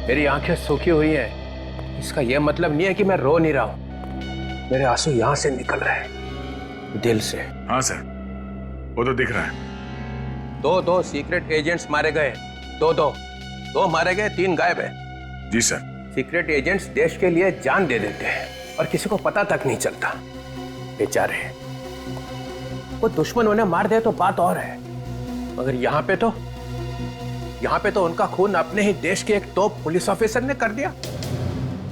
मेरी आंखें सूखी हुई हैं। इसका यह मतलब नहीं है कि मैं रो नहीं रहा हूं। मेरे आंसू यहां से निकल रहे हैं, दिल से। हाँ सर, वो तो दिख रहा है। दो सीक्रेट एजेंट्स मारे गए। दो मारे गए, 3 गायब है। जी सर। सीक्रेट एजेंट्स देश के लिए जान दे देते हैं और किसी को पता तक नहीं चलता। बेचारे, वो दुश्मन उन्हें मार दे तो बात और है, मगर यहाँ पे तो उनका खून अपने ही देश के एक टॉप पुलिस ऑफिसर ने कर दिया,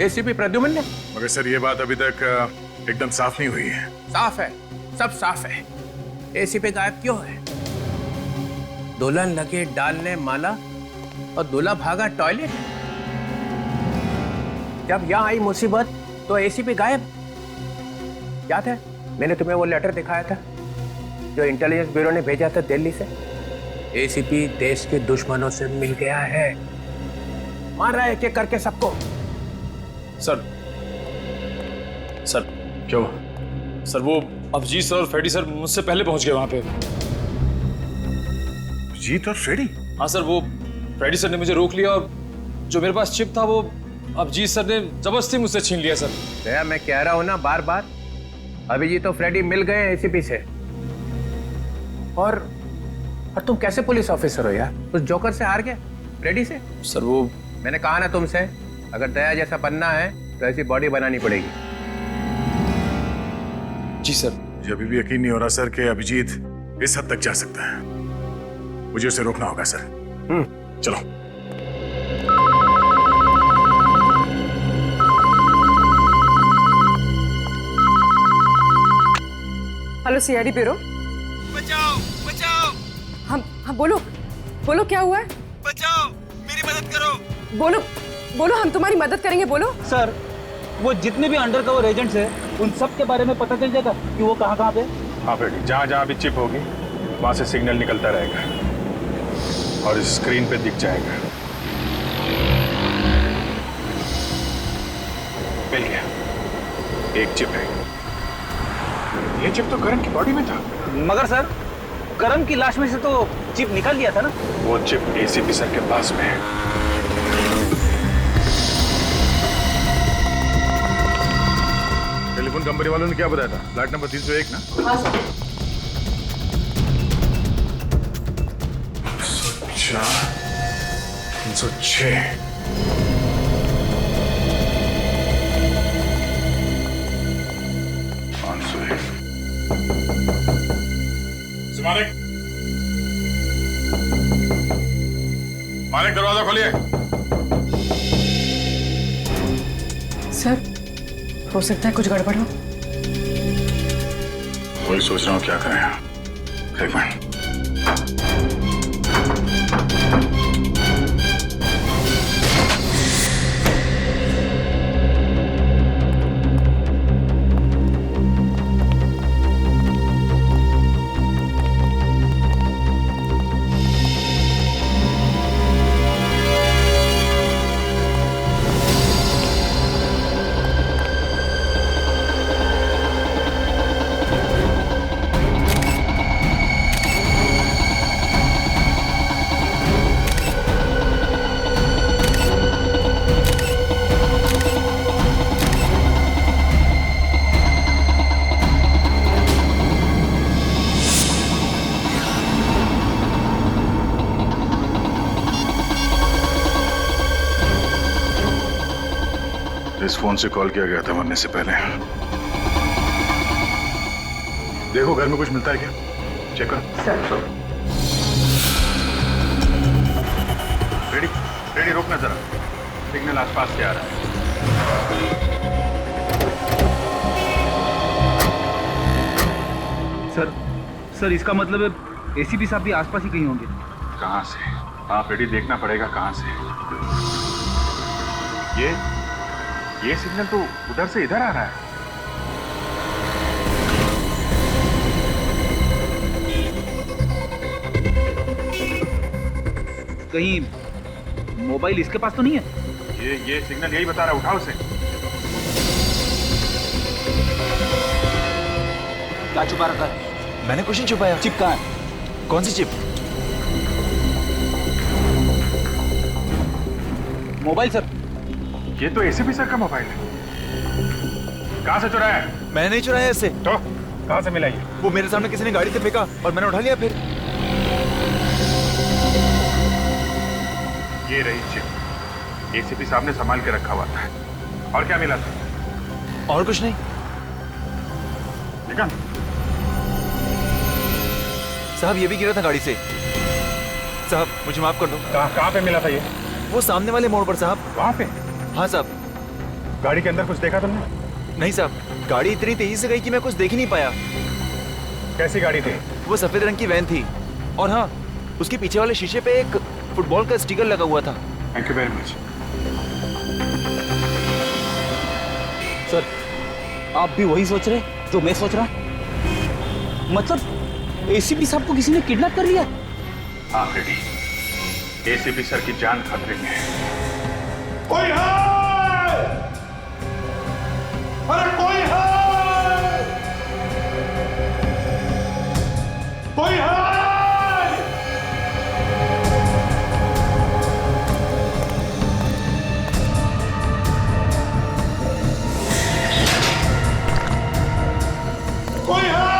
एसीपी प्रद्युमन ने। मगर सर, ये बात अभी तक एकदम साफ नहीं हुई है। साफ है, सब साफ है। एसीपी गायब क्यों है? दुल्हन लगे डालने माला और दूल्हा भागा टॉयलेट। जब यहाँ आई मुसीबत तो एसीपी गायब। याद है मैंने तुम्हें वो लेटर दिखाया था जो इंटेलिजेंस ब्यूरो ने भेजा था दिल्ली से? एसीपी देश के दुश्मनों से मिल गया है, मार रहा है एक-एक करके सबको। सर क्या हुआ? सर, वो अभिजीत सर और फ्रेडी सर मुझसे पहले पहुंच गए वहां पे। जीत और फ्रेडी? हाँ सर, वो फ्रेडी सर ने मुझे रोक लिया और जो मेरे पास चिप था वो अभिजीत सर ने जबरदस्ती मुझसे छीन लिया सर। भैया मैं कह रहा हूं ना बार बार, अभिजीत तो फ्रेडी मिल गए हैं एसीपी से। और तुम कैसे पुलिस ऑफिसर हो यार? उस जोकर से हार गए, फ्रेडी से। सर वो मैंने कहा ना तुमसे, अगर दया जैसा बनना है तो ऐसी बॉडी बनानी पड़ेगी। जी सर। मुझे अभी भी यकीन नहीं हो रहा सर कि अभिजीत इस हद तक जा सकता है। मुझे उसे रोकना होगा सर। चलो। Hello CID bureau. बचाओ बचाओ। हम बोलो क्या हुआ है? बचाओ, मेरी मदद करो। बोलो हम तुम्हारी मदद करेंगे, बोलो। सर, वो जितने भी अंडर कवर एजेंट्स हैं उन सब के बारे में पता चल जाएगा कि वो कहाँ पे। हाँ फ्रेडी, जहाँ जहाँ भी चिप होगी वहां से सिग्नल निकलता रहेगा और स्क्रीन पे दिख जाएगा। मिल गया, एक चिप है। ये चिप तो करण की बॉडी में था। मगर सर, करण की लाश में से तो चिप निकाल दिया था ना। वो चिप एसीपी सर के पास में है। टेलीफोन कंपनी वालों ने क्या बताया था? फ्लैट नंबर 301 ना? हाँ सर। 306। मालिक, दरवाजा खोलिए। सर, हो सकता है कुछ गड़बड़ हो। वही सोच रहा हूँ क्या करें। एक मिनट। इस फोन से कॉल किया गया था मरने से पहले। देखो घर में कुछ मिलता है क्या? चेक करो। रेडी रोकना जरा, सिग्नल आसपास से आ रहा है। सर इसका मतलब है एसीपी साहब भी आसपास ही कहीं होंगे। कहाँ से? आप रेडी देखना पड़ेगा कहाँ से। ये सिग्नल तो उधर से इधर आ रहा है। कहीं मोबाइल इसके पास तो नहीं है? ये सिग्नल यही बता रहा है, उठाओ उसे। क्या छुपा रखा है? मैंने कुछ नहीं छुपाया। चिप कहाँ है? कौन सी चिप? Mobile sir. ये तो एसीपी सर का मोबाइल है। कहाँ से चुराया है? मैंने नहीं चुराया इसे। तो कहाँ से मिला ये? वो मेरे सामने किसी ने गाड़ी से फेंका और मैंने उठा लिया। फिर ये रही चिप। एसीपी साहब ने संभाल के रखा हुआ था। और क्या मिला था? और कुछ नहीं। निकाल। साहब ये भी गिरा था गाड़ी से। साहब मुझे माफ कर दो। कहाँ पे मिला था ये? वो सामने वाले मोड़ पर साहब। वहाँ पे? हाँ साहब। गाड़ी के अंदर कुछ देखा तुमने? नहीं साहब, गाड़ी इतनी तेजी से गई कि मैं कुछ देख ही नहीं पाया। कैसी गाड़ी थी? वो सफेद रंग की वैन थी और हाँ, उसके पीछे वाले शीशे पे एक फुटबॉल का स्टिकर लगा हुआ था। Thank you very much. Sir आप भी वही सोच रहे जो मैं सोच रहा? मतलब एसीपी साहब को किसी ने किडनैप कर लिया? हाँ रेडी। एसीपी सर की जान खतरे में है। कोई है? अरे कोई है? कोई है? कोई है?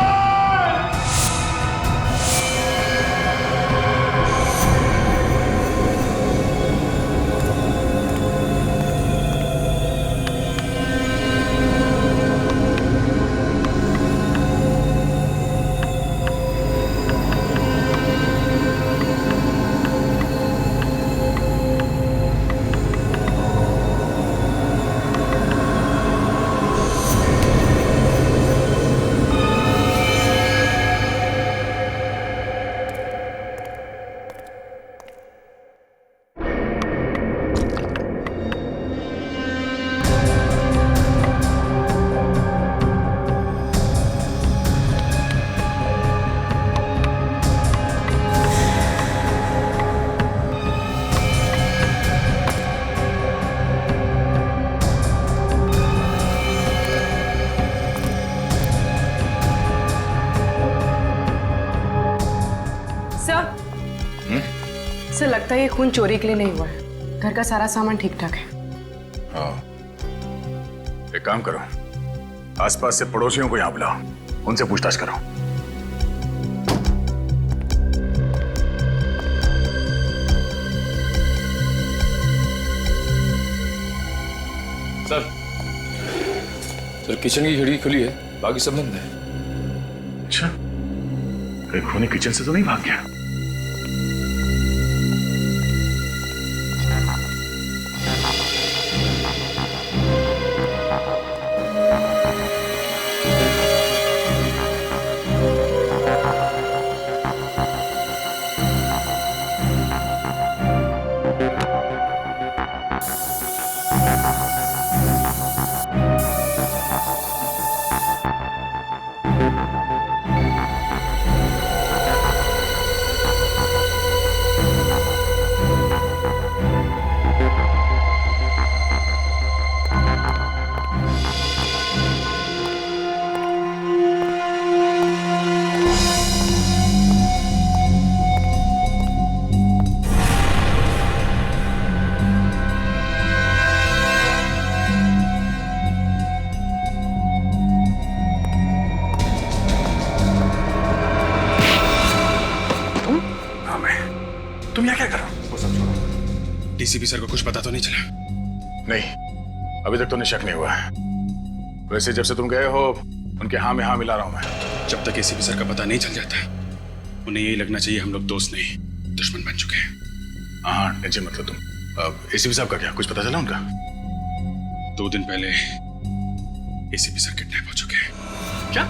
सर लगता है ये खून चोरी के लिए नहीं हुआ है। घर का सारा सामान ठीक ठाक है। हाँ। एक काम करो, आसपास से पड़ोसियों को यहाँ बुलाओ, उनसे पूछताछ करो। सर किचन की खिड़की खुली है, बाकी सब बंद है। अच्छा, कहीं खूनी किचन से तो नहीं भाग गया? तुम यहाँ क्या कर रहे हो? वो सब छोड़ो। डीसीपी सर को कुछ पता तो नहीं चला? नहीं, अभी तक तो निशक नहीं हुआ है। वैसे जब से तुम गए हो उनके हाँ में हाँ मिला रहा हूं मैं। जब तक एसीपी सर का पता नहीं चल जाता उन्हें यही लगना चाहिए हम लोग दोस्त नहीं दुश्मन बन चुके हैं। हाँ टेंशन मत लो तुम। एसीपी साहब का क्या कुछ पता चला उनका? 2 दिन पहले एसीपी सर किडनैप हो चुके हैं। क्या?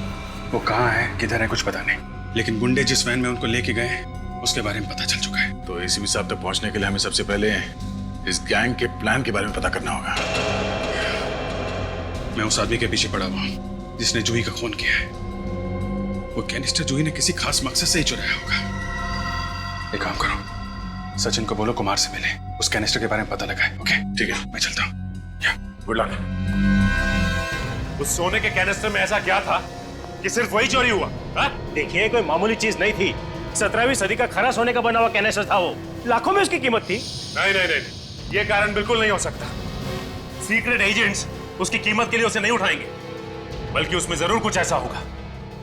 वो कहाँ है किधर है कुछ पता नहीं, लेकिन गुंडे जिस वैन में उनको लेके गए उसके बारे में पता चल चुका है। तो एसीपी साहब तक पहुंचने के लिए हमें सबसे पहले इस गैंग के प्लान के बारे में पता करना होगा। मैं उस आदमी के पीछे पड़ा हुआ हूं जिसने जूही का खून किया है। वो कैनिस्टर जूही ने किसी खास मकसद से ही चुराया होगा। एक काम करो, सचिन को बोलो कुमार से मिले, उस कैनिस्टर के बारे में पता लगाए। ओके ठीक है, मैं चलता हूँ। Good luck. उस सोने के कैनिस्टर में ऐसा क्या था कि सिर्फ वही चोरी हुआ? देखिए कोई मामूली चीज नहीं थी। 17वीं सदी का खरा सोने का बना हुआ कैनिस्टर था वो। लाखों में उसकी कीमत थी। नहीं नहीं नहीं, ये कारण बिल्कुल नहीं हो सकता। सीक्रेट एजेंट्स उसकी कीमत के लिए उसे नहीं उठाएंगे, बल्कि उसमें जरूर कुछ ऐसा होगा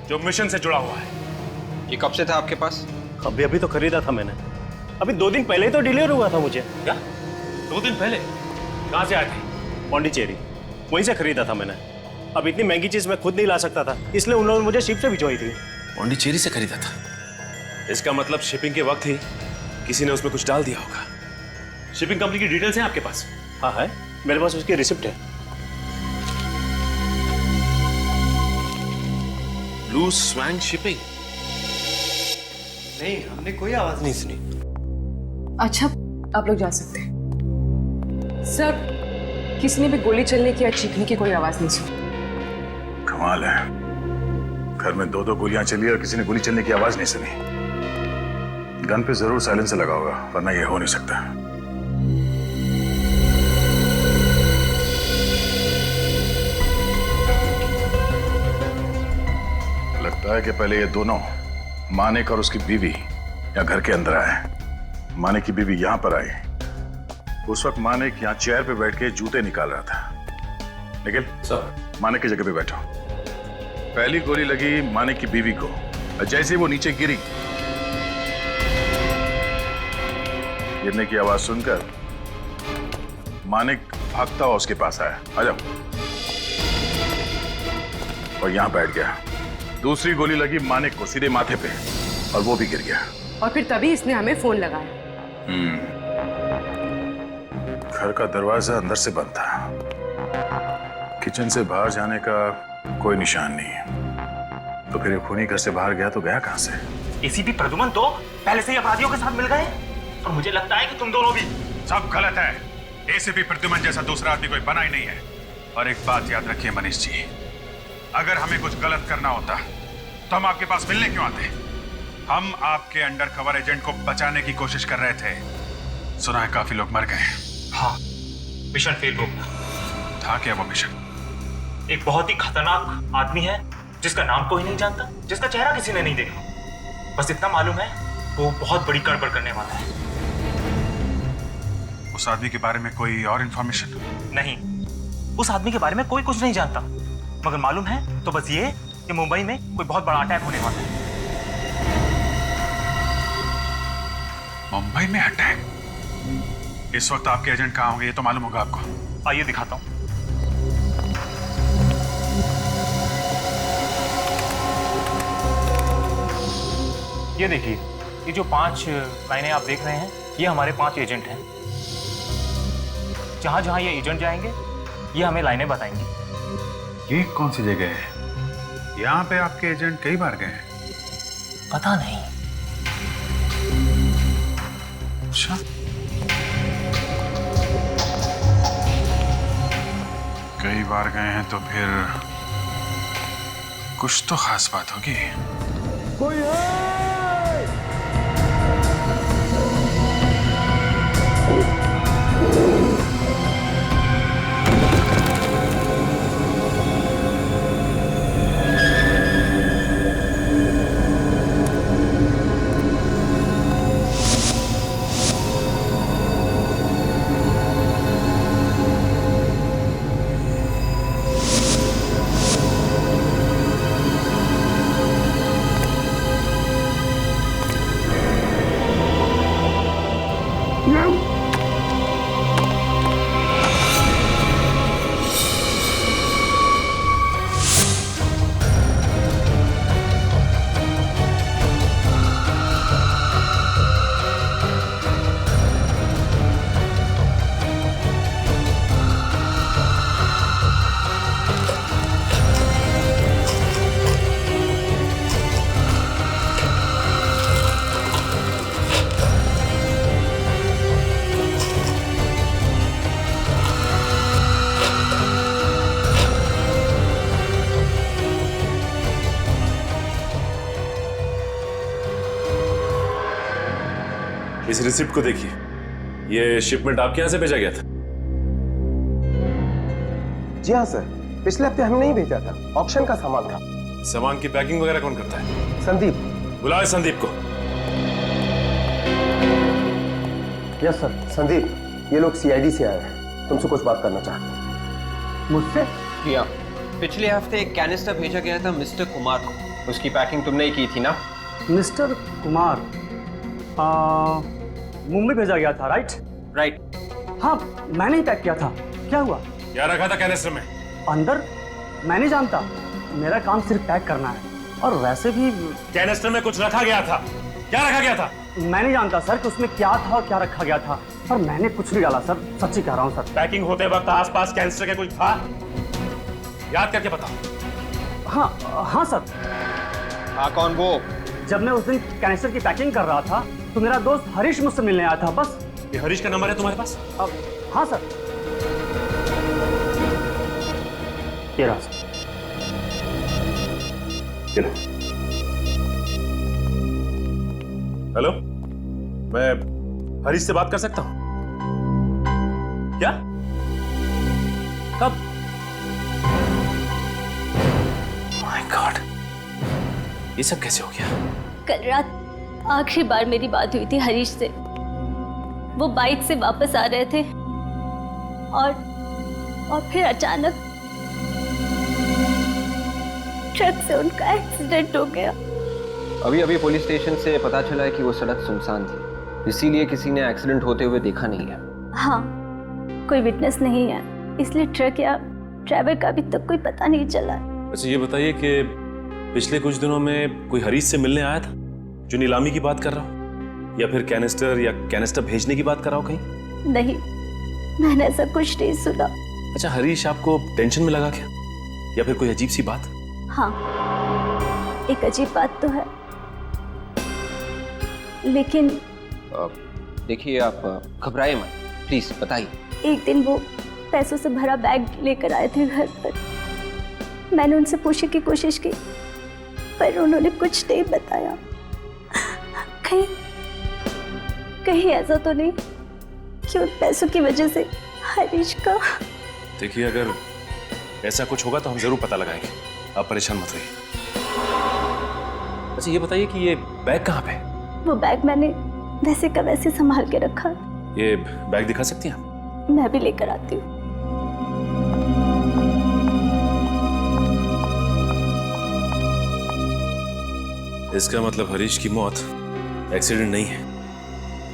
जो मिशन से जुड़ा हुआ है। ये कब से था आपके पास? अभी अभी तो खरीदा था मैंने, अभी 2 दिन पहले ही तो डिलीवर हुआ था मुझे। क्या 2 दिन पहले? कहां से आए थे? पौंडीचेरी, वहीं से खरीदा था मैंने। अब इतनी महंगी चीज मैं खुद नहीं ला सकता था, इसलिए उन लोगों ने मुझे शिप से भिजवाई थी। पौंडीचेरी से खरीदा था? इसका मतलब शिपिंग के वक्त ही किसी ने उसमें कुछ डाल दिया होगा। शिपिंग कंपनी की डिटेल्स हैं आपके पास? हाँ है, मेरे पास उसकी रिसिप्ट है। Blue swing shipping? नहीं, हमने कोई आवाज नहीं सुनी। अच्छा, आप लोग जा सकते हैं। सर, किसी ने भी गोली चलने की या चीखने की कोई आवाज नहीं सुनी। कमाल है, घर में 2-2 गोलियां चली और किसी ने गोली चलने की आवाज नहीं सुनी। गन पे जरूर साइलेंसर लगा होगा, वरना ये हो नहीं सकता। लगता है कि पहले ये दोनों, मानिक और उसकी बीवी, यहाँ घर के अंदर आए। मानिक की बीवी यहाँ पर आई। उस वक्त मानिक यहाँ चेयर पे बैठ के जूते निकाल रहा था। निखिल सर, मानिक की जगह पे बैठो। पहली गोली लगी मानिक की बीवी को, और जैसे वो नीचे गिरी, गिरने की आवाज सुनकर मानिक भागता हुआ उसके पास आया। आ जाओ। और यहां बैठ गया। दूसरी गोली लगी मानिक को सीधे माथे पे, और वो भी गिर गया। और फिर तभी इसने हमें फोन लगाया। घर का दरवाजा अंदर से बंद था, किचन से बाहर जाने का कोई निशान नहीं। तो फिर ये खूनी घर से बाहर गया तो गया कहां से? एसीपी प्रद्युमन तो पहले से ही अपराधियों के साथ मिल गए, और मुझे लगता है कि तुम दोनों भी। सब गलत है। एसीपी प्रद्युमन जैसा दूसरा आदमी कोई बना ही नहीं है। और एक बात याद रखिए मनीष जी, अगर हमें कुछ गलत करना होता तो हम आपके पास मिलने क्यों आते? हम आपके अंडर कवर एजेंट को बचाने की कोशिश कर रहे थे। सुना है काफी लोग मर गए। हाँ, मिशन फेल हो गया। था क्या वो मिशन? एक बहुत ही खतरनाक आदमी है जिसका नाम कोई नहीं जानता, जिसका चेहरा किसी ने नहीं देखा। बस इतना मालूम है वो बहुत बड़ी गड़बड़ करने वाला है। उस आदमी के बारे में कोई और इंफॉर्मेशन? नहीं, उस आदमी के बारे में कोई कुछ नहीं जानता, मगर मालूम है तो बस ये कि मुंबई में कोई बहुत बड़ा अटैक होने वाला है। मुंबई में अटैक? इस वक्त आपके एजेंट कहाँ होंगे ये तो मालूम होगा आपको। आइए दिखाता हूं। ये देखिए, ये जो 5 लाइनें आप देख रहे हैं, ये हमारे 5 एजेंट हैं। जहां जहां ये एजेंट जाएंगे, ये हमें लाइनें बताएंगे। ये कौन सी जगह है? यहाँ पे आपके एजेंट कई बार गए हैं। पता नहीं। अच्छा, कई बार गए हैं तो फिर कुछ तो खास बात होगी। इस रिसिप्ट को देखिए, ये शिपमेंट आपके यहां से भेजा गया था? जी हाँ सर, पिछले हफ्ते हमने नहीं भेजा था, ऑक्शन का सामान था। सामान की पैकिंग वगैरह कौन करता है? संदीप। बुलाओ संदीप को। यस सर, संदीप ये लोग सीआईडी से आए हैं, तुमसे कुछ बात करना चाहते हैं। मुझसे? जी हाँ, पिछले हफ्ते एक कैनिस्टर भेजा गया था मिस्टर कुमार को, उसकी पैकिंग तुमने ही की थी ना? मिस्टर कुमार मुंबई भेजा गया था, राइट? राइट। हाँ, मैंने ही पैक किया था। क्या हुआ? क्या रखा था कैनिस्टर में? अंदर? मैं नहीं जानता, मेरा काम सिर्फ पैक करना है। और वैसे भी कैनिस्टर में कुछ रखा गया था। क्या रखा गया था? मैं नहीं जानता सर कि उसमें क्या था और क्या रखा गया था, पर मैंने कुछ नहीं डाला सर, सच्ची कह रहा हूँ सर। पैकिंग होते वक्त आसपास कैनिस्टर के कुछ था? याद करके बताओ। हाँ सर। हाँ, कौन वो? जब मैं उस दिन कैनिस्टर की पैकिंग कर रहा था तो मेरा दोस्त हरीश मुझसे मिलने आया था, बस। ये हरीश का नंबर है तुम्हारे पास? हाँ सर, ये रहा सर। हेलो, मैं हरीश से बात कर सकता हूं? क्या? कब? माय गॉड, ये सब कैसे हो गया? कल रात आखिरी बार मेरी बात हुई थी हरीश से। वो बाइक से वापस आ रहे थे और फिर अचानक ट्रक से उनका एक्सीडेंट हो गया। अभी अभी पुलिस स्टेशन से पता चला है कि वो सड़क सुनसान थी, इसीलिए किसी ने एक्सीडेंट होते हुए देखा नहीं है। हाँ, कोई विटनेस नहीं है, इसलिए ट्रक या ड्राइवर का अभी तक कोई पता नहीं चला। अच्छा, ये बताइए कि पिछले कुछ दिनों में कोई हरीश से मिलने आया था जो नीलामी की बात कर रहा हो, या फिर कैनिस्टर भेजने की बात कर रहा हो कहीं? नहीं, मैंने ऐसा कुछ नहीं सुना। अच्छा, हरीश आपको टेंशन में लगा क्या, या फिर कोई अजीब सी बात? हाँ, एक अजीब बात तो है, लेकिन देखिए आप घबराइए मत, प्लीज बताइए। एक दिन वो पैसों से भरा बैग लेकर आए थे घर पर। मैंने उनसे पूछने की कोशिश की, पर उन्होंने कुछ नहीं बताया। कहीं ऐसा तो नहीं कि उन पैसों की वजह से हरीश का? देखिए, अगर ऐसा कुछ होगा तो हम जरूर पता लगाएंगे, आप परेशान मत रहिए। अच्छा, ये बताइए कि ये बैग कहाँ पे? वो बैग मैंने वैसे का वैसे संभाल के रखा। ये बैग दिखा सकती हैं आप? मैं भी लेकर आती हूँ। इसका मतलब हरीश की मौत एक्सीडेंट नहीं है,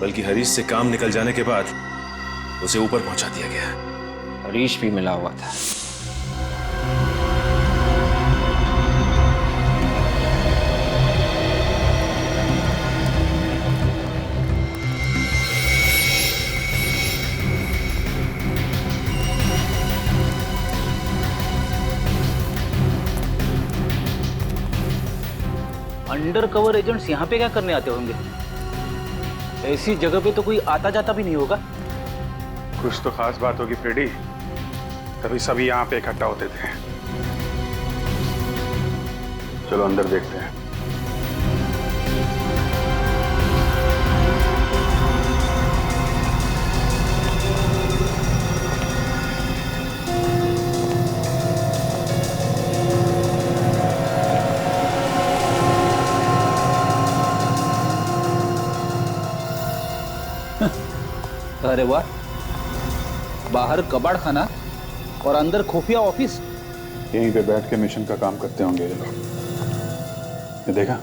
बल्कि हरीश से काम निकल जाने के बाद उसे ऊपर पहुंचा दिया गया। हरीश भी मिला हुआ था। अंडर कवर एजेंट्स यहाँ पे क्या करने आते होंगे? ऐसी जगह पे तो कोई आता जाता भी नहीं होगा। कुछ तो खास बात होगी फ्रेडी, तभी सभी यहाँ पे इकट्ठा होते थे। चलो अंदर देखते हैं। अरे वाह, बाहर कबाड़ खाना और अंदर खुफिया ऑफिस। यहीं पे बैठ के मिशन का काम करते होंगे ये लोग। ये देखा,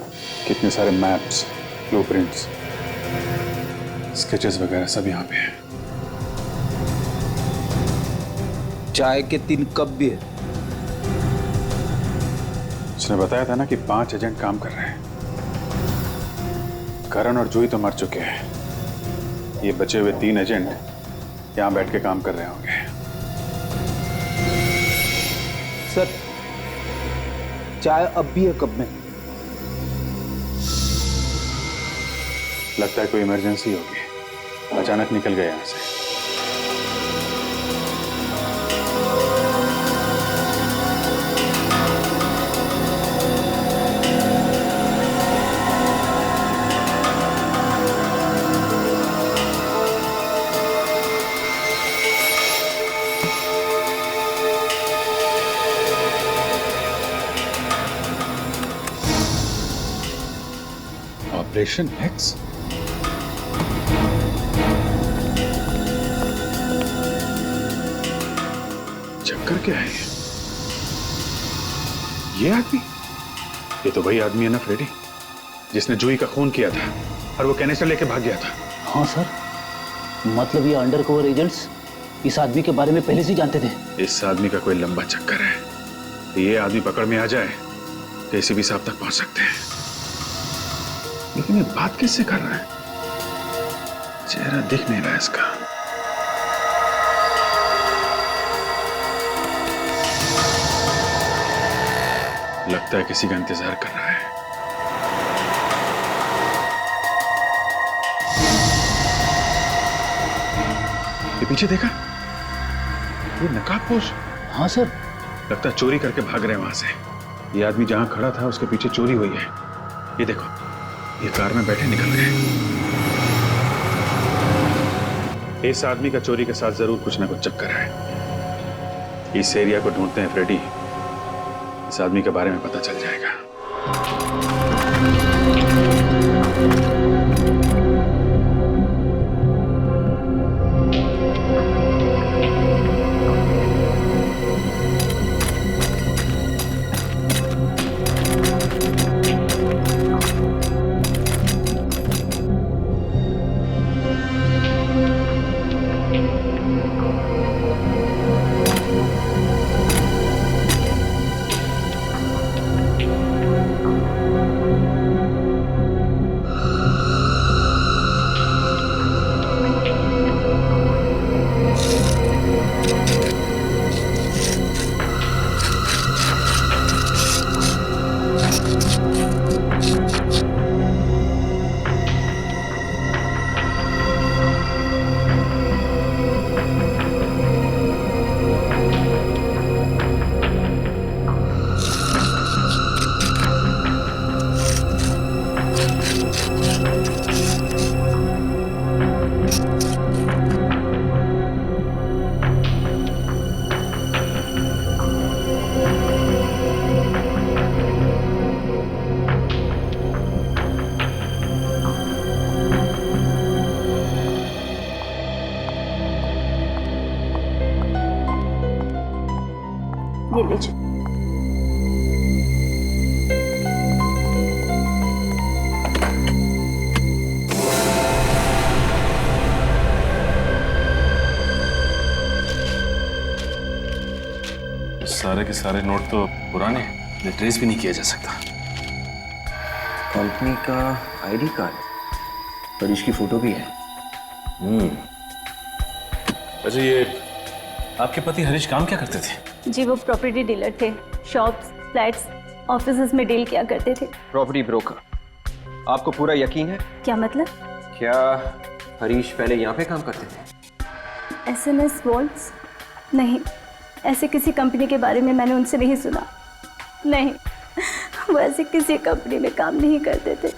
कितने सारे मैप्स, ब्लूप्रिंट्स, स्केचेस वगैरह सब यहाँ पे हैं। चाय के 3 कप भी है। उसने बताया था ना कि 5 एजेंट काम कर रहे हैं। करण और जूही तो मर चुके हैं, ये बचे हुए 3 एजेंट यहाँ बैठ के काम कर रहे होंगे। सर, चाय अब भी है कप में। लगता है कोई इमरजेंसी होगी, अचानक निकल गए यहाँ से। Operation x? चक्कर क्या है ये आदमी? ये तो वही आदमी है ना फ्रेडी, जिसने जूही का खून किया था और वो कैनिस्टर लेके भाग गया था। हाँ सर, मतलब ये अंडरकवर एजेंट्स इस आदमी के बारे में पहले से ही जानते थे। इस आदमी का कोई लंबा चक्कर है। ये आदमी पकड़ में आ जाए तो एसीपी साहब तक पहुंच सकते हैं। लेकिन ये बात किससे कर रहा है? चेहरा दिख नहीं रहा इसका। लगता है किसी का इंतजार कर रहा है। ये पीछे देखा, ये नकाबपोश। हाँ सर, लगता है चोरी करके भाग रहे हैं वहां से। ये आदमी जहां खड़ा था उसके पीछे चोरी हुई है। ये देखो, ये कार में बैठे निकल गए। इस आदमी का चोरी के साथ जरूर कुछ ना कुछ चक्कर है। इस एरिया को ढूंढते हैं फ्रेडी, इस आदमी के बारे में पता चल जाएगा। ये लीजिए। सारे के सारे नोट तो पुराने हैं, ट्रेस भी नहीं किया जा सकता। कंपनी का आईडी कार्ड, हरीश की फोटो भी है। अच्छा, ये आपके पति हरीश काम क्या करते थे? जी वो प्रॉपर्टी डीलर थे, शॉप्स, फ्लैट्स, ऑफिसेज में डील किया करते थे। Property broker. आपको पूरा यकीन है? क्या मतलब? क्या हरीश पहले यहाँ पे काम करते थे? SMS vaults? नहीं, ऐसे किसी कंपनी के बारे में मैंने उनसे नहीं सुना। नहीं, वो ऐसे किसी कंपनी में काम नहीं करते थे।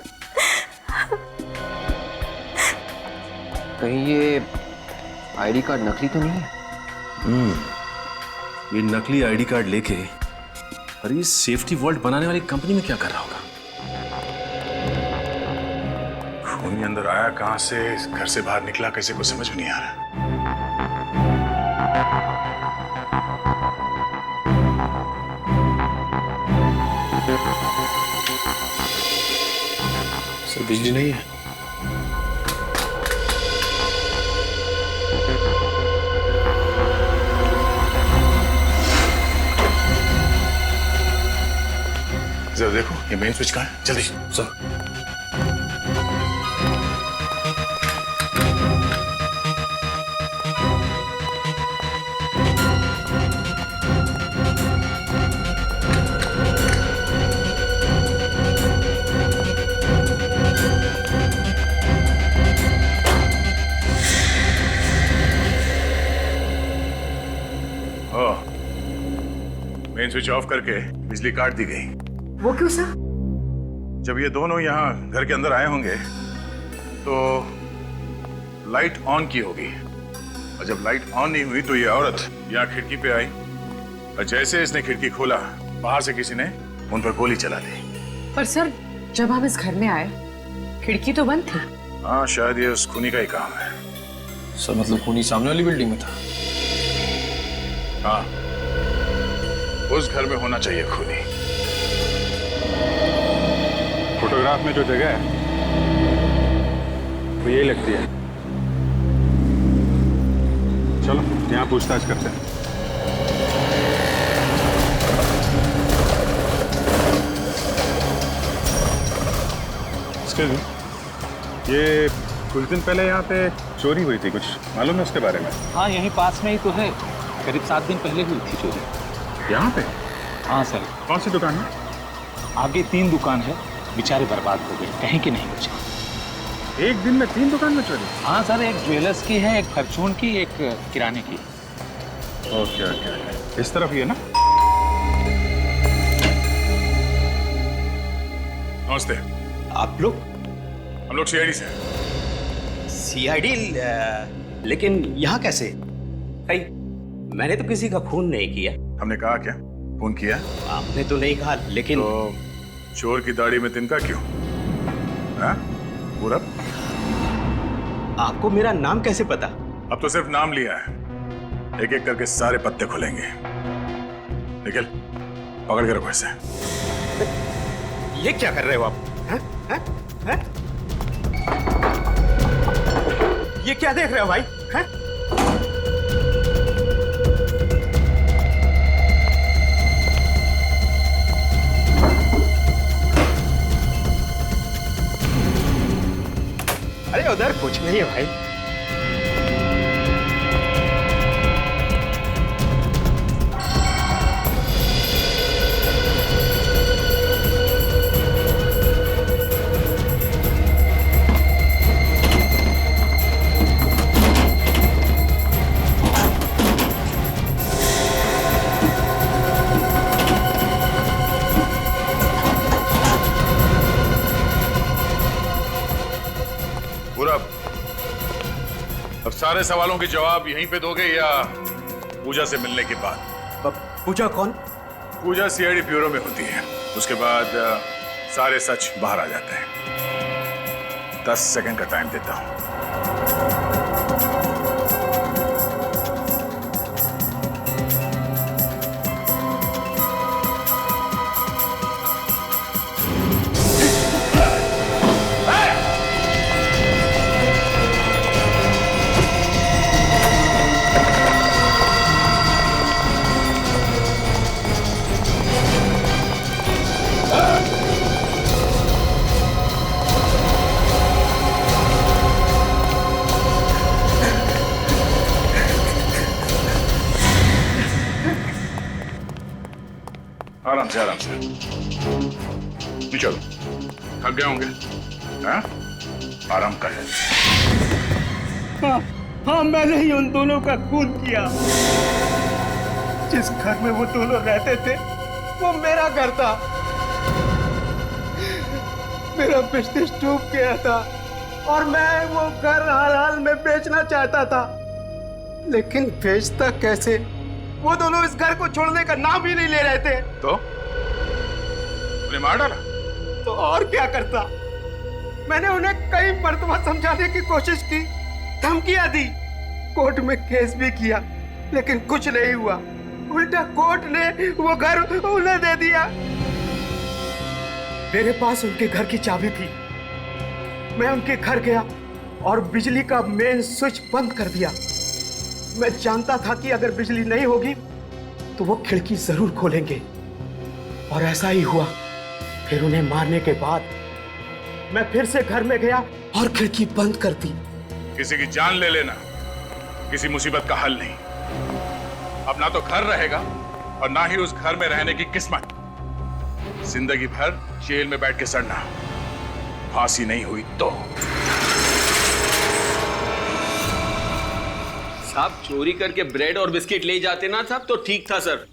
कहीं ये आईडी कार्ड नकली तो नहीं है? ये नकली आईडी कार्ड लेके हरीश सेफ्टी वॉल्ट बनाने वाली कंपनी में क्या कर रहा होगा? खूनी अंदर आया कहां से, घर से बाहर निकला कैसे, कुछ समझ में नहीं आ रहा। सर, बिजली नहीं है। जरा देखो ये मेन स्विच कहाँ है, जल्दी। सर, मेन स्विच ऑफ करके बिजली काट दी गई। वो क्यों सर? जब ये दोनों यहाँ घर के अंदर आए होंगे तो लाइट ऑन की होगी, और जब लाइट ऑन नहीं हुई तो ये औरत यहाँ खिड़की पे आई, और जैसे इसने खिड़की खोला बाहर से किसी ने उन पर गोली चला दी। पर सर, जब हम इस घर में आए खिड़की तो बंद थी। हाँ, शायद ये उस खूनी का ही काम है। सर मतलब खूनी सामने वाली बिल्डिंग में था? हाँ, उस घर में होना चाहिए खूनी। फोटोग्राफ में जो जगह है वो यही लगती है। चलो यहाँ पूछताछ करते हैं। ये कुछ दिन पहले यहाँ पे चोरी हुई थी, कुछ मालूम है उसके बारे में? हाँ, यहीं पास में ही तो है। करीब 7 दिन पहले हुई थी चोरी। यहाँ पे? हाँ सर। कौन सी दुकान में? आगे 3 दुकान है, बेचारे बर्बाद हो गए, कहीं के नहीं बचे। एक दिन में 3 दुकान में चोरी? हाँ सर, एक ज्वेलर्स की है, एक फॉर्चून की, एक किराने की। ओके ओके, इस तरफ ही है ना? नमस्ते। आप लोग? हम लोग सीआईडी से। सीआईडी? लेकिन यहाँ कैसे? भाई, मैंने तो किसी का खून नहीं किया। हमने कहा क्या खून किया? आपने तो नहीं कहा, लेकिन तो चोर की दाढ़ी में तिनका क्यों? हाँ? पूरब? आपको मेरा नाम कैसे पता? अब तो सिर्फ नाम लिया है, एक एक करके सारे पत्ते खुलेंगे। निखिल, पकड़ के रखो इसे। ये क्या कर रहे हो आप? हैं? हैं? हैं? ये क्या देख रहे हो भाई? हैं? अरे उधर कुछ नहीं है भाई। अब सारे सवालों के जवाब यहीं पे दोगे या पूजा से मिलने के बाद? पूजा कौन? पूजा सीआईडी ब्यूरो में होती है, उसके बाद सारे सच बाहर आ जाते हैं। 10 सेकंड का टाइम देता हूं। आराम से आराम से। नहीं चलो, थक गए होंगे। हाँ? आराम कर ले। हाँ, मैंने ही उन दोनों का खून किया। जिस घर में वो दोनों रहते थे वो मेरा घर था। मेरा बिजनेस डूब गया था और मैं वो घर हाल में बेचना चाहता था, लेकिन बेचता कैसे? वो दोनों इस घर को छोड़ने का नाम ही नहीं ले रहे थे। तो उन्हें मार डाला? तो और क्या करता? मैंने उन्हें कई मर्तबा समझाने की कोशिश की, धमकियां दी, कोर्ट में केस भी किया, लेकिन कुछ नहीं हुआ। उल्टा कोर्ट ने वो घर उन्हें दे दिया। मेरे पास उनके घर की चाबी थी। मैं उनके घर गया और बिजली का मेन स्विच बंद कर दिया। मैं जानता था कि अगर बिजली नहीं होगी तो वो खिड़की जरूर खोलेंगे, और ऐसा ही हुआ। फिर उन्हें मारने के बाद मैं फिर से घर में गया और खिड़की बंद कर दी। किसी की जान ले लेना किसी मुसीबत का हल नहीं। अब ना तो घर रहेगा और ना ही उस घर में रहने की किस्मत। जिंदगी भर जेल में बैठ के सड़ना। फांसी नहीं हुई तो। साहब, चोरी करके ब्रेड और बिस्किट ले जाते ना साहब तो ठीक था सर।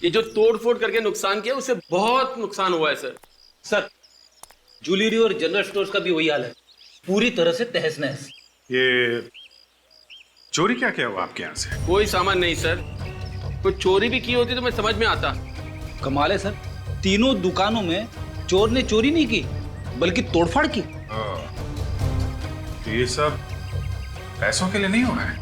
ये जो तोड़ फोड़ करके नुकसान किया उससे बहुत नुकसान हुआ है सर। सर, ज्वेलरी और जनरल स्टोर्स का भी वही हाल है, पूरी तरह से तहस नहस। ये चोरी क्या क्या हुआ आपके यहाँ से? कोई सामान नहीं सर। कोई चोरी भी की होती तो मैं समझ में आता। कमाल है सर, तीनों दुकानों में चोर ने चोरी नहीं की बल्कि तोड़फाड़ की। तो ये सब पैसों के लिए नहीं हो रहा है?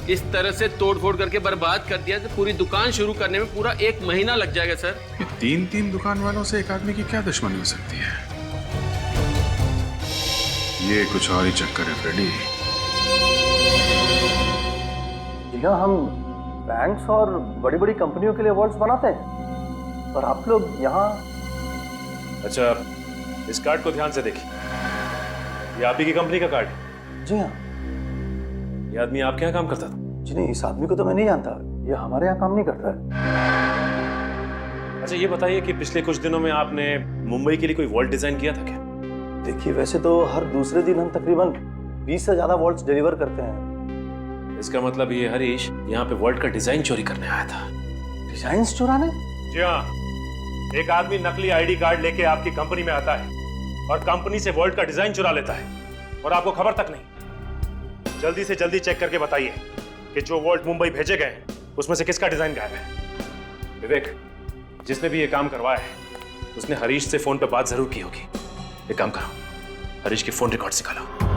इस तरह से तोड़ फोड़ करके बर्बाद कर दिया तो पूरी दुकान शुरू करने में पूरा 1 महीना लग जाएगा सर। ये 3 दुकान वालों से एक आदमी की क्या दुश्मनी हो सकती है? ये कुछ और ही चक्कर है फ्रेडी। जी हाँ, हम बैंक्स और बड़ी बड़ी कंपनियों के लिए वॉल्ट्स बनाते हैं, और आप लोग यहाँ। अच्छा, इस कार्ड को ध्यान से देखिए। ये आप ही की कंपनी का कार्ड है? जी हाँ। ये आदमी आपके यहाँ काम करता था? जी नहीं, इस आदमी को तो मैं नहीं जानता, ये हमारे यहाँ काम नहीं करता है। अच्छा, ये बताइए कि पिछले कुछ दिनों में आपने मुंबई के लिए कोई वॉल्ट डिजाइन किया था क्या? देखिए, वैसे तो हर दूसरे दिन हम तकरीबन 20 से ज्यादा वॉल्ट्स डिलीवर करते हैं। इसका मतलब ये हरीश यहाँ पे वॉल्ट का डिजाइन चोरी करने आया था। डिजाइन चुराने? जी हाँ, एक आदमी नकली आईडी कार्ड लेके आपकी कंपनी में आता है और कंपनी से वॉल्ट का डिजाइन चुरा लेता है, और आपको खबर तक नहीं। जल्दी से जल्दी चेक करके बताइए कि जो वॉल्ट मुंबई भेजे गए उसमें से किसका डिजाइन गायब है। विवेक, जिसने भी ये काम करवाया है उसने हरीश से फोन पे बात जरूर की होगी। एक काम करो, हरीश की फोन रिकॉर्ड निकालो।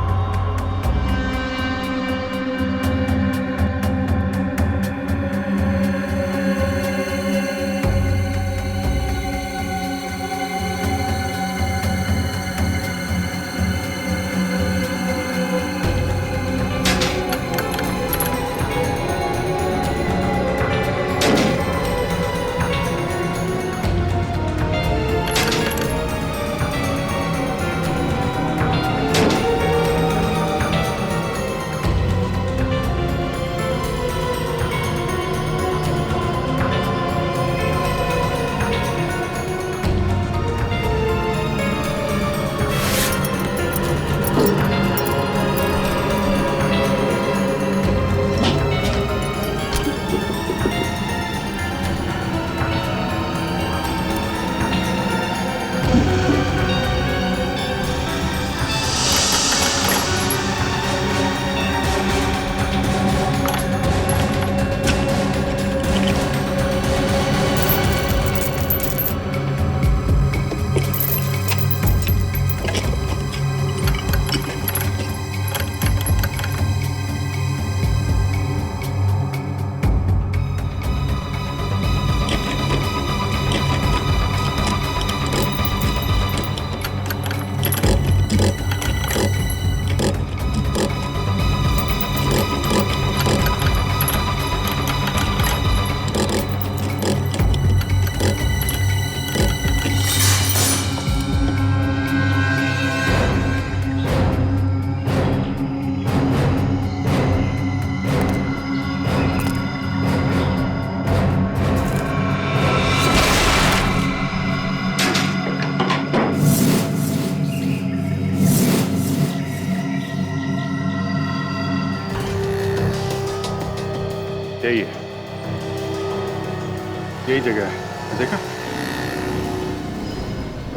यही जगह है, देखा?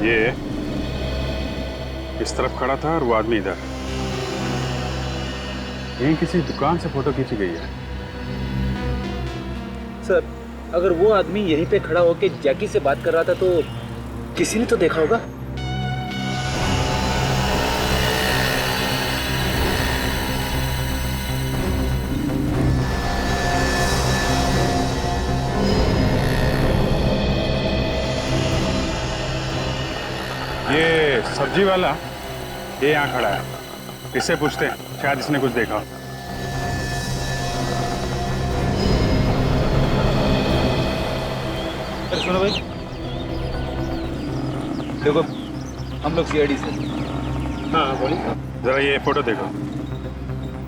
ये इस तरफ खड़ा था और वो आदमी इधर। यहीं किसी दुकान से फोटो खींची गई है। सर, अगर वो आदमी यहीं पे खड़ा होकर जैकी से बात कर रहा था तो किसी ने तो देखा होगा। ये सब्जी वाला ये यहाँ खड़ा है, इससे पूछते हैं, शायद इसने कुछ देखा। अरे सुनो भाई, देखो हम लोग सीआईडी से। हाँ बोलिए। जरा ये फोटो देखो,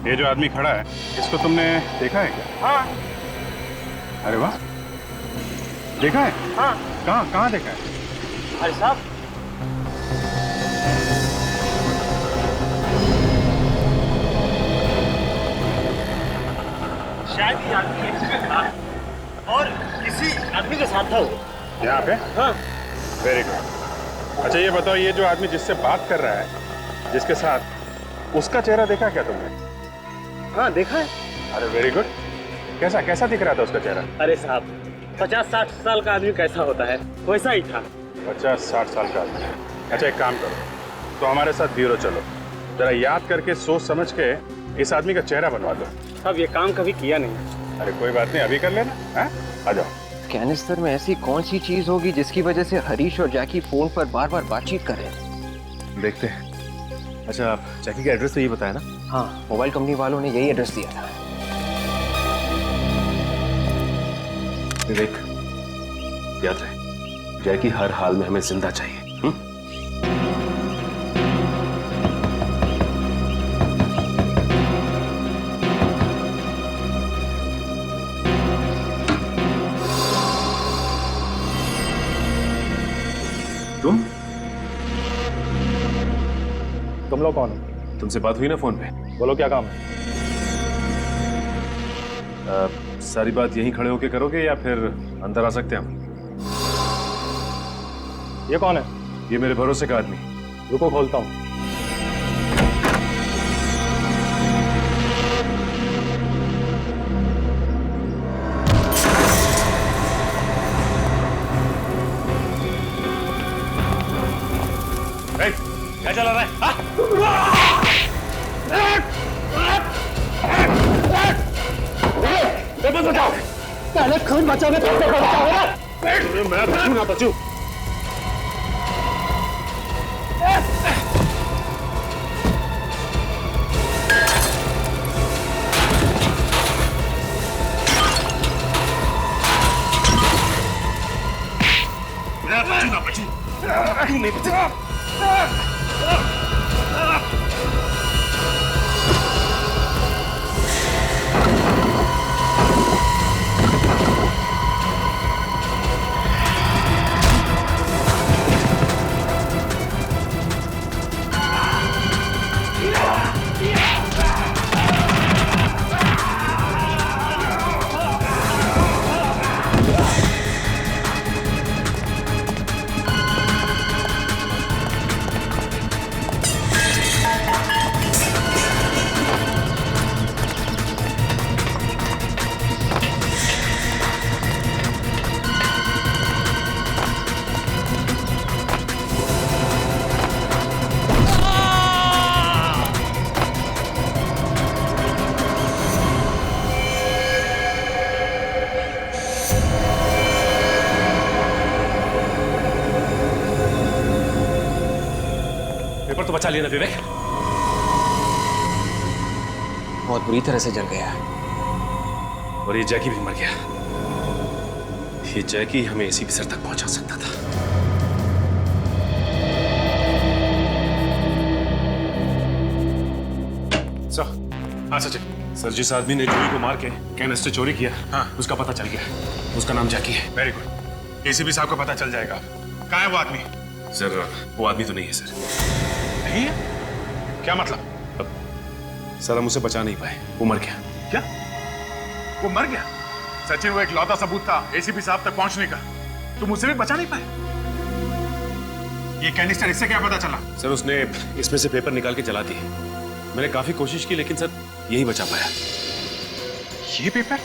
ये जो आदमी खड़ा है इसको तुमने देखा है क्या? हाँ। अरे वाह, देखा है? हाँ। कहाँ देखा है? अरे साहब, शायद ये आदमी एक्सीडेंट था और किसी आदमी के साथ था वो। यहाँ पे? हाँ। Very good. अच्छा ये बताओ, ये जो आदमी जिससे बात कर रहा है, जिसके साथ, उसका चेहरा देखा क्या तुमने? हाँ देखा है। अरे वेरी गुड। कैसा दिख रहा था उसका चेहरा? अरे साहब, 50-60 साल का आदमी कैसा होता है वैसा ही था। 50-60 साल का आदमी। अच्छा एक काम करो, तो हमारे साथ ब्यूरो चलो, जरा याद करके सोच समझ के इस आदमी का चेहरा बनवा दो। साहब ये काम कभी किया नहीं। अरे कोई बात नहीं, अभी कर लेना। हाँ? आ जाओ। कैनिस्टर में ऐसी कौन सी चीज होगी जिसकी वजह से हरीश और जैकी फोन पर बार बार बातचीत कर रहे हैं? देखते हैं। अच्छा, आप जैकी का एड्रेस तो ये बताया ना? हाँ, मोबाइल कंपनी वालों ने यही एड्रेस दिया था। विवेक, याद रहे, जैकी हर हाल में हमें जिंदा चाहिए। तुम लोग कौन हो? तुमसे बात हुई ना फोन पे? बोलो क्या काम है? सारी बात यहीं खड़े होके करोगे या फिर अंदर आ सकते हैं हम? ये कौन है? ये मेरे भरोसे का आदमी। रुको, खोलता हूँ। क्या चला रहा है? पहले खून बचाओगे तो मैं बचू ना बचू। पेपर तो बचा लिया ना विवेक? बहुत बुरी तरह से जल गया। और ये जैकी भी मर गया। ये जैकी हमें एसीपी सर तक पहुंचा सकता था। हाँ सचिन, सर जिस आदमी ने जूही को मार के कैनिस्टर चोरी किया, हाँ, उसका पता चल गया। उसका नाम जैकी है। Very good. एसीपी साहब को पता चल जाएगा। कहाँ है वो आदमी? सर वो आदमी तो नहीं है सर। नहीं है? क्या मतलब? सर हम उसे बचा नहीं पाए, वो मर गया। क्या? वो मर गया? सचिन, वो एक लौता सबूत था एसीपी साहब तक पहुंचने का। तुम उसे भी बचा नहीं पाए? ये कैनिस्टर, इससे क्या पता चला? सर उसने इसमें से पेपर निकाल के जला दिए। मैंने काफी कोशिश की लेकिन सर यही बचा पाया। ये पेपर?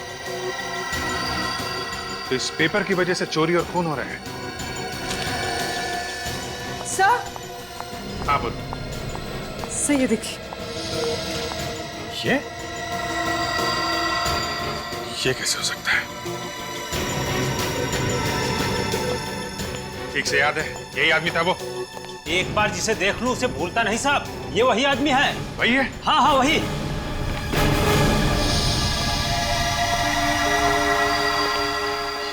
तो इस पेपर की वजह से चोरी और खून हो रहे हैं। सर, हाँ बोल। सर ये देखिए। ये कैसे हो सकता है? ठीक से याद है, यही आदमी था वो? एक बार जिसे देख लूं उसे भूलता नहीं साहब। ये वही आदमी है। वही है? हाँ हाँ वही।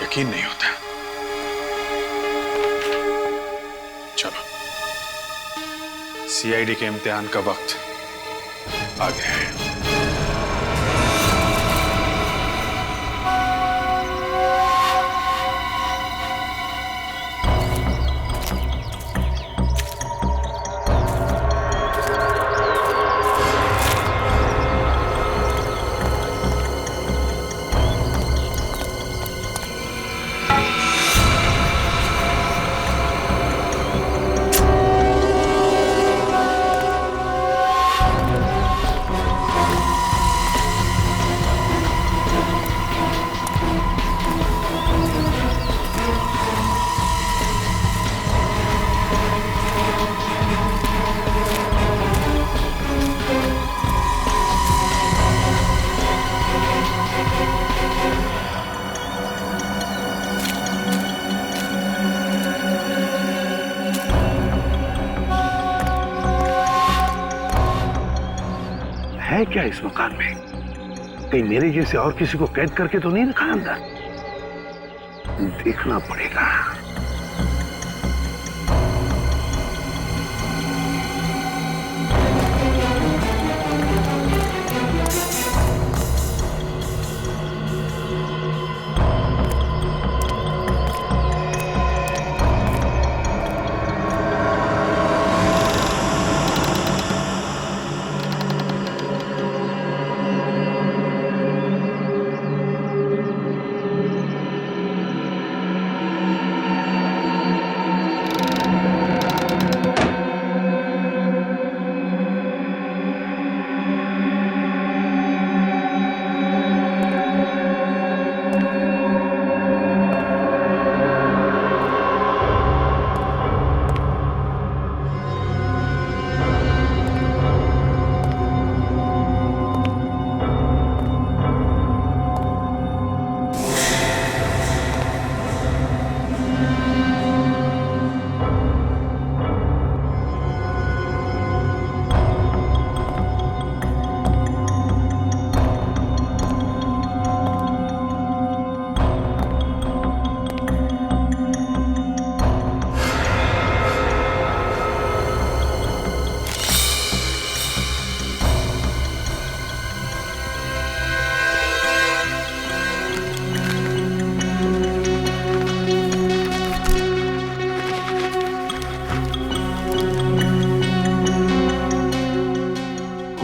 यकीन नहीं होता। चलो, सीआईडी के इम्तिहान का वक्त आ गया है। है क्या इस मकान में? कहीं मेरे जैसे और किसी को कैद करके तो नहीं रखा अंदर? देखना पड़ेगा।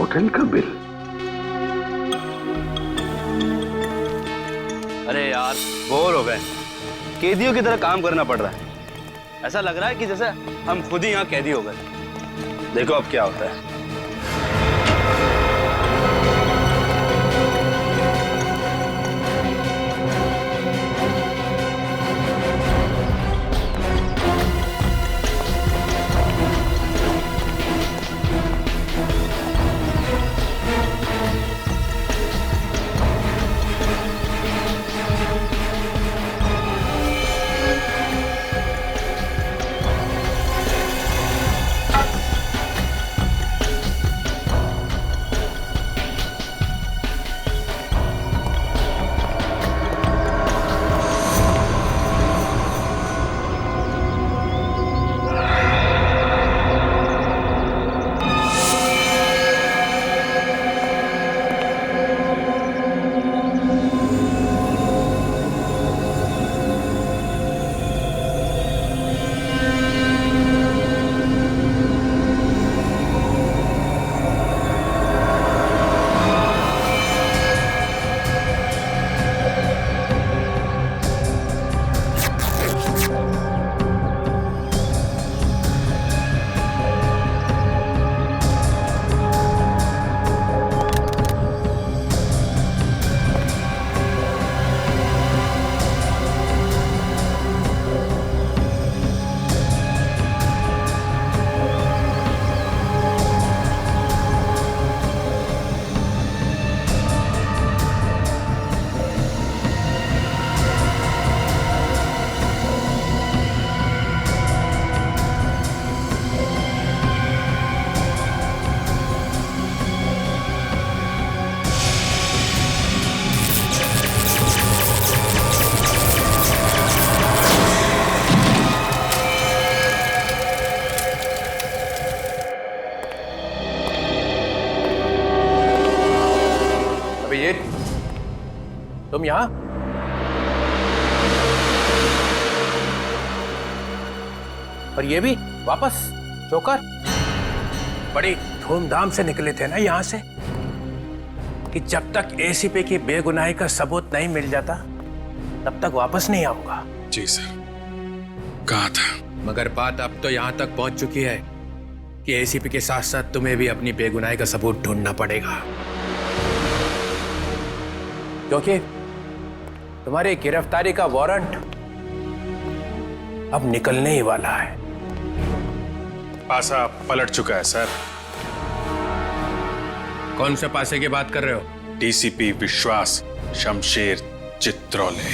होटल का बिल। अरे यार बोर हो गए, कैदियों की तरह काम करना पड़ रहा है। ऐसा लग रहा है कि जैसे हम खुद ही यहाँ कैदी हो गए। देखो अब क्या होता है। तुम यहां? और ये भी वापस जोकर? बड़ी धूमधाम से निकले थे ना यहां से कि जब तक एसीपी की बेगुनाही का सबूत नहीं मिल जाता तब तक वापस नहीं आऊंगा। जी सर, कहा था। मगर बात अब तो यहां तक पहुंच चुकी है कि एसीपी के साथ साथ तुम्हें भी अपनी बेगुनाही का सबूत ढूंढना पड़ेगा, क्योंकि तुम्हारी गिरफ्तारी का वारंट अब निकलने ही वाला है। पासा पलट चुका है सर। कौन से पासे की बात कर रहे हो? डीसीपी विश्वास शमशेर चित्रोले।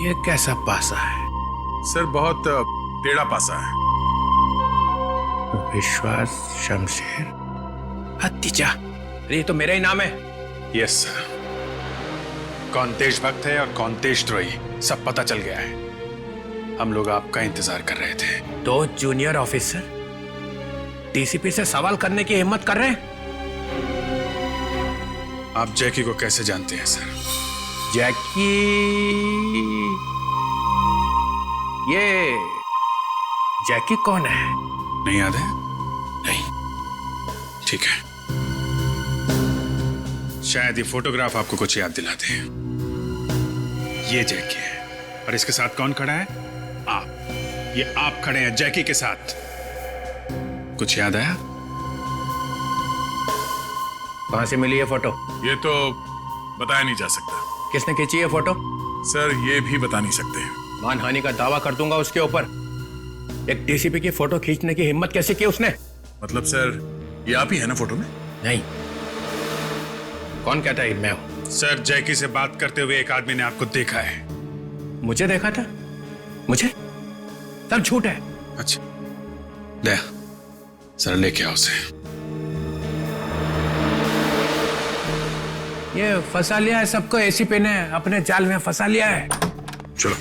ये कैसा पासा है? सर बहुत टेढ़ा पासा है। विश्वास शमशेर हत्तीजा, अरे ये तो मेरा ही नाम है। Yes sir. कौन देशभक्त है और कौन देशद्रोही सब पता चल गया है। हम लोग आपका इंतजार कर रहे थे। 2 जूनियर ऑफिसर डीसीपी से सवाल करने की हिम्मत कर रहे हैं। आप जैकी को कैसे जानते हैं सर? जैकी, ये जैकी कौन है? नहीं याद है? नहीं। ठीक है, शायद ये फोटोग्राफ आपको कुछ याद दिला दे। ये जैकी है और इसके साथ कौन खड़ा है? आप। ये आप खड़े हैं जैकी के साथ। कुछ याद आया? कहां से मिली ये फोटो? ये तो बताया नहीं जा सकता। किसने खींची ये फोटो? सर ये भी बता नहीं सकते। मानहानि का दावा कर दूंगा उसके ऊपर। एक डीसीपी की फोटो खींचने की हिम्मत कैसे की उसने? मतलब सर ये आप ही है ना फोटो में? नहीं। कौन कहता है मैं हूं? सर जैकी से बात करते हुए एक आदमी ने आपको देखा है। मुझे देखा था? मुझे? सब झूठ है। अच्छा, ले सर लेके आओ उसे। ये फंसा लिया है सबको, एसीपी ने अपने जाल में फंसा लिया है। चलो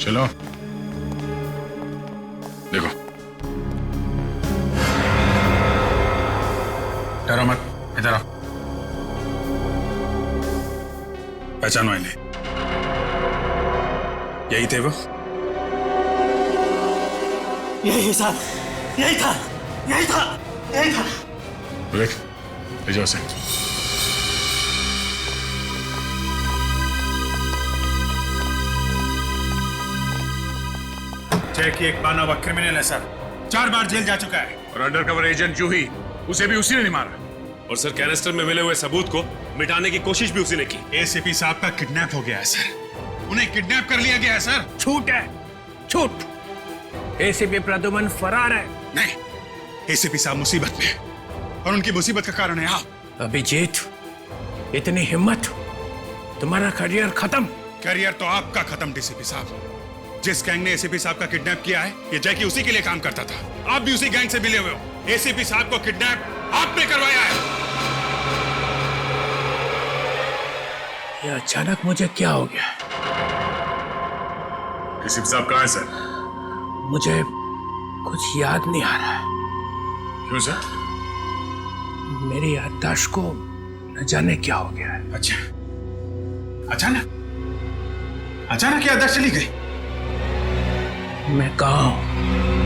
चलो, देखो डरो मत, इधर आओ। पहचानो इन्हें। यही थे वो? यही साहब, यही था, यही था, यही था। देख, ले जाओ उसे। जैकी एक माना हुआ क्रिमिनल है सर, 4 बार जेल जा चुका है। और अंडरकवर एजेंट जूही, उसे भी उसी ने नहीं मारा। और सर कैनिस्टर में मिले हुए सबूत को मिटाने की कोशिश भी उसी ने की। एसीपी साहब का किडनैप हो गया है सर, उन्हें किडनैप कर लिया गया है सर। झूठ है, झूठ। एसीपी प्रद्युमन फरार है। नहीं, एसीपी साहब मुसीबत में है और उनकी मुसीबत का कारण है आप। अभिजीत, इतनी हिम्मत? तुम्हारा करियर खत्म। करियर तो आपका खत्म डीसीपी साहब। जिस गैंग ने एसीपी साहब का किडनैप किया है, ये जैकी उसी के लिए काम करता था। आप भी उसी गैंग से मिले हुए हो। एसीपी साहब को किडनैप आपने करवाया है। ये अचानक मुझे क्या हो गया? एसीपी साहब कहाँ है सर? मुझे कुछ याद नहीं आ रहा है। क्यों सर? मेरी याददाश्त को न जाने क्या हो गया है। अच्छा, अचानक याददाश्त चली गई? मैं कहाँ हूं?